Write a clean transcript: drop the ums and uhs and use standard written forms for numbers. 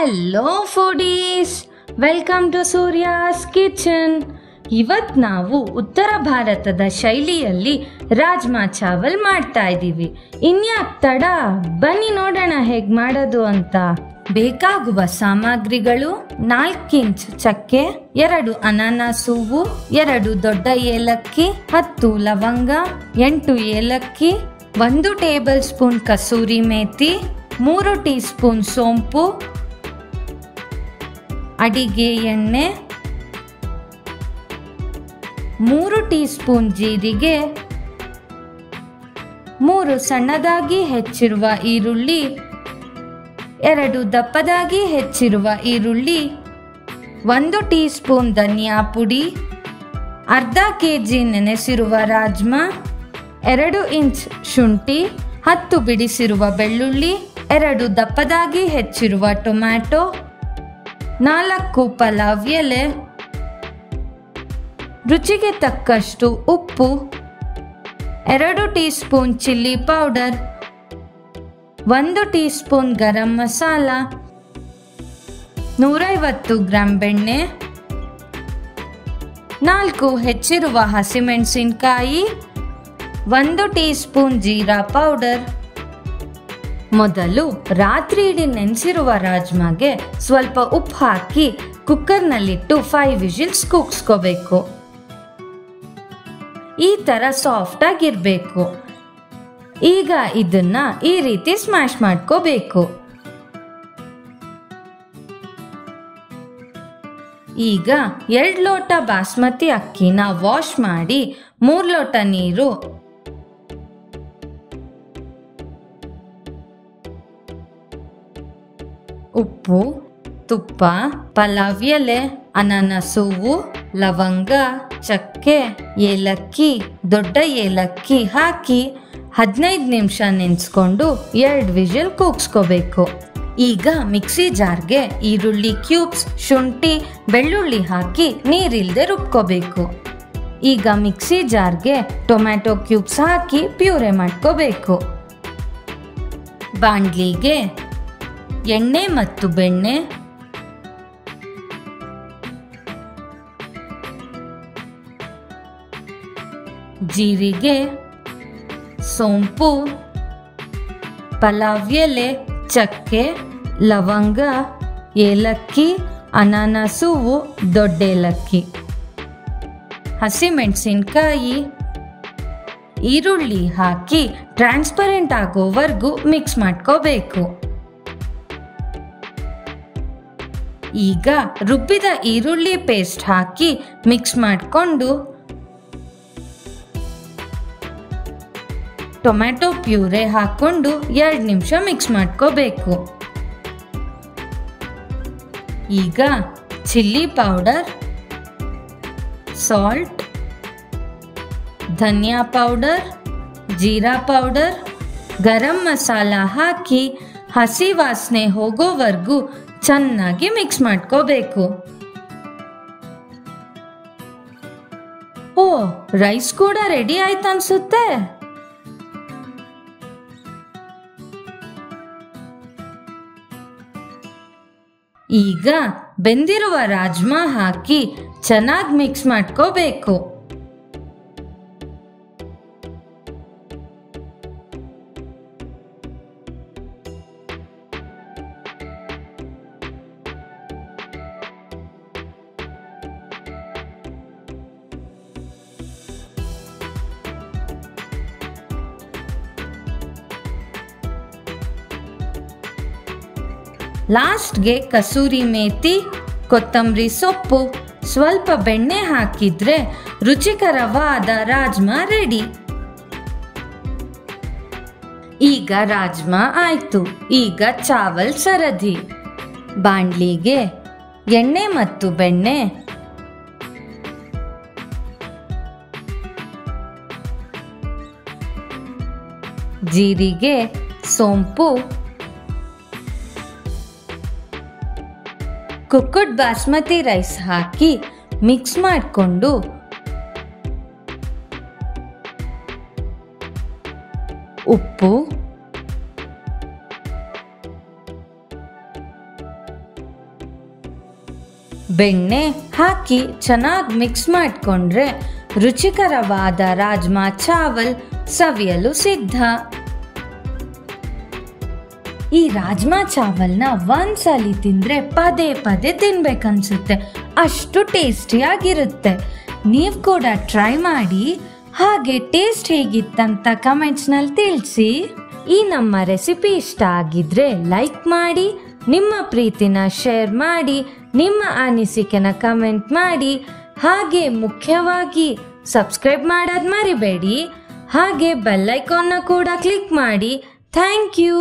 Hello foodies, welcome to Surya's kitchen. ಇವತ್ತು ನಾವು ಉತ್ತರ ಭಾರತದ ಶೈಲಿಯಲ್ಲಿ ರಾಜ್ಮಾ ಚಾವಲ್ ಮಾಡ್ತಾ ಇದ್ದೀವಿ. ಇನ್ಯಾಕ್ ತಡ, ಬನ್ನಿ ನೋಡೋಣ ಹೇಗೆ ಮಾಡೋದು ಅಂತ. ಬೇಕಾಗುವ ಸಾಮಗ್ರಿಗಳು: 4 ಇಂಚ್ ಚಕ್ಕೆ, 2 ಅನಾನಸ್ ಹೂವು, 2 ದೊಡ್ಡ ಏಲಕ್ಕಿ, 10 ಲವಂಗ, 8 ಏಲಕ್ಕಿ, 1 table spoon kasuri methi, 3 tea spoon ಸೋಂಪು, ಅಡಿಗೆ ಎಣ್ಣೆ, 3 ಟೀ ಸ್ಪೂನ್ ಜೀರಿಗೆ, 3 ಸಣ್ಣದಾಗಿ ಹೆಚ್ಚಿರುವ ಈರುಳ್ಳಿ, 2 ದಪ್ಪದಾಗಿ ಹೆಚ್ಚಿರುವ ಈರುಳ್ಳಿ, 1 ಟೀ ಸ್ಪೂನ್ ಧನಿಯಾ ಪುಡಿ, ಅರ್ಧ ಕೆಜಿ ನೆನೆಸಿರುವ ರಾಜ್ಮಾ, 2 ಇಂಚ್ ಶುಂಠಿ, 10 ಬಿಡಿಸಿರುವ ಬೆಳ್ಳುಳ್ಳಿ, 2 ದಪ್ಪದಾಗಿ ಹೆಚ್ಚಿರುವ ಟೊಮ್ಯಾಟೊ, 4 ಪಲಾವ್ ಎಲೆ, ರುಚಿಗೆ ತಕ್ಕಷ್ಟು ಉಪ್ಪು, 2 teaspoon chilli powder, 1 teaspoon garam masala, 150 gram ಬೆಣ್ಣೆ, 4 ಹೆಚ್ಚಿರುವ ಹಸಿಮೆಣಸಿನಕಾಯಿ, 1 ಟೀ ಸ್ಪೂನ್ ಜೀರಾ ಪೌಡರ್. ಮೊದಲು ರಾತ್ರಿ ಇಡೀ ನೆನೆಸಿರುವ ರಾಜ್ಮಾಗೆ ಸ್ವಲ್ಪ ಉಪ್ಪು ಹಾಕಿ ಕುಕ್ಕರ್ನಲ್ಲಿಟ್ಟು 5 ವಿಜಿಲ್ಸ್ ಕೂಗಿಸ್ಕೋಬೇಕು. ಈ ಥರ ಸಾಫ್ಟ್ ಆಗಿರಬೇಕು. ಈಗ ಇದನ್ನ ಈ ರೀತಿ ಸ್ಮ್ಯಾಶ್ ಮಾಡ್ಕೋಬೇಕು. ಈಗ 2 ಲೋಟ ಬಾಸ್ಮತಿ ಅಕ್ಕಿನ ವಾಶ್ ಮಾಡಿ 3 ಲೋಟ ನೀರು, ಉಪ್ಪು, ತುಪ್ಪ, ಪಲಾವ್ ಎಲೆ, ಅನಾನಸ್ ಹೂವು, ಲವಂಗ, ಚಕ್ಕೆ, ಏಲಕ್ಕಿ, ದೊಡ್ಡ ಏಲಕ್ಕಿ ಹಾಕಿ 15 ನಿಮಿಷ ನೆನೆಸ್ಕೊಂಡು 2 ವಿಜಿಲ್ ಕೂಗಿಸ್ಕೋಬೇಕು. ಈಗ ಮಿಕ್ಸಿ ಜಾರ್ಗೆ ಈರುಳ್ಳಿ ಕ್ಯೂಬ್ಸ್, ಶುಂಠಿ, ಬೆಳ್ಳುಳ್ಳಿ ಹಾಕಿ ನೀರಿಲ್ಲದೆ ರುಬ್ಕೋಬೇಕು. ಈಗ ಮಿಕ್ಸಿ ಜಾರ್ಗೆ ಟೊಮ್ಯಾಟೊ ಕ್ಯೂಬ್ಸ್ ಹಾಕಿ ಪ್ಯೂರೆ ಮಾಡ್ಕೋಬೇಕು. ಬಾಂಡ್ಲಿಗೆ ಎಣ್ಣೆ ಮತ್ತು ಬೆಣ್ಣೆ, ಜೀರಿಗೆ, ಸೋಂಪು, ಪಲಾವ್ ಎಲೆ, ಚಕ್ಕೆ, ಲವಂಗ, ಏಲಕ್ಕಿ, ಅನಾನಸ್ ಹೂವು, ದೊಡ್ಡ ಏಲಕ್ಕಿ, ಹಸಿಮೆಣಸಿನಕಾಯಿ, ಈರುಳ್ಳಿ ಹಾಕಿ ಟ್ರಾನ್ಸ್ಪರೆಂಟ್ ಆಗೋವರೆಗೂ ಮಿಕ್ಸ್ ಮಾಡ್ಕೋಬೇಕು. ಈಗ ರುಬ್ಬಿದ ಈರುಳ್ಳಿ ಪೇಸ್ಟ್ ಹಾಕಿ ಮಿಕ್ಸ್ ಮಾಡಿಕೊಂಡು ಟೊಮ್ಯಾಟೊ ಪ್ಯೂರೆ ಹಾಕೊಂಡು 2 ನಿಮಿಷ ಮಿಕ್ಸ್ ಮಾಡ್ಕೋಬೇಕು. ಈಗ ಚಿಲ್ಲಿ ಪೌಡರ್, ಸಾಲ್ಟ್, ಧನಿಯಾ ಪೌಡರ್, ಜೀರಾ ಪೌಡರ್, ಗರಂ ಮಸಾಲ ಹಾಕಿ ಹಸಿ ವಾಸನೆ ಹೋಗೋವರೆಗೂ ಚೆನ್ನಾಗಿ ಮಿಕ್ಸ್ ಮಾಡ್ಕೋಬೇಕು. ಓ, ರೈಸ್ ಕೂಡ ರೆಡಿ ಆಯ್ತು ಅನ್ಸುತ್ತೆ. ಈಗ ಬೆಂದಿರುವ ರಾಜ್ಮಾ ಹಾಕಿ ಚೆನ್ನಾಗಿ ಮಿಕ್ಸ್ ಮಾಡ್ಕೋಬೇಕು. ಲಾಸ್ಟ್ಗೆ ಕಸೂರಿ ಮೇಥಿ, ಕೊತ್ತಂಬರಿ ಸೊಪ್ಪು, ಸ್ವಲ್ಪ ಬೆಣ್ಣೆ ಹಾಕಿದ್ರೆ ರುಚಿಕರವಾದ ರಾಜ್ಮಾ ರೆಡಿ. ಈಗ ರಾಜ್ಮಾ ಆಯ್ತು. ಈಗ ಚಾವಲ್ ಸರದಿ. ಬಾಂಡ್ಲಿಗೆ ಎಣ್ಣೆ ಮತ್ತು ಬೆಣ್ಣೆ, ಜೀರಿಗೆ, ಸೋಂಪು, ಕುಕ್ಕಡ್ ಬಾಸ್ಮತಿ ರೈಸ್ ಹಾಕಿ ಮಿಕ್ಸ್ ಮಾಡಿಕೊಂಡು ಉಪ್ಪು, ಬೆಣ್ಣೆ ಹಾಕಿ ಚೆನ್ನಾಗಿ ಮಿಕ್ಸ್ ಮಾಡಿಕೊಂಡ್ರೆ ರುಚಿಕರವಾದ ರಾಜ್ಮಾ ಚಾವಲ್ ಸವಿಯಲು ಸಿದ್ಧ. ಈ ರಾಜ್ಮಾ ಚಾವಲ್ನ ಒಂದ್ಸಲಿ ತಿಂದ್ರೆ ಪದೇ ಪದೇ ತಿನ್ಬೇಕನ್ಸುತ್ತೆ, ಅಷ್ಟು ಟೇಸ್ಟಿಯಾಗಿರುತ್ತೆ. ನೀವು ಕೂಡ ಟ್ರೈ ಮಾಡಿ, ಹಾಗೆ ಟೇಸ್ಟ್ ಹೇಗಿತ್ತಂತ ಕಮೆಂಟ್ಸ್ನಲ್ಲಿ ತಿಳಿಸಿ. ಈ ನಮ್ಮ ರೆಸಿಪಿ ಇಷ್ಟ ಆಗಿದ್ರೆ ಲೈಕ್ ಮಾಡಿ, ನಿಮ್ಮ ಪ್ರೀತಿನ ಶೇರ್ ಮಾಡಿ, ನಿಮ್ಮ ಅನಿಸಿಕೆನ ಕಮೆಂಟ್ ಮಾಡಿ, ಹಾಗೆ ಮುಖ್ಯವಾಗಿ ಸಬ್ಸ್ಕ್ರೈಬ್ ಮಾಡೋದು ಮರಿಬೇಡಿ. ಹಾಗೆ ಬೆಲ್ ಐಕಾನ್ನ ಕೂಡ ಕ್ಲಿಕ್ ಮಾಡಿ. Thank you.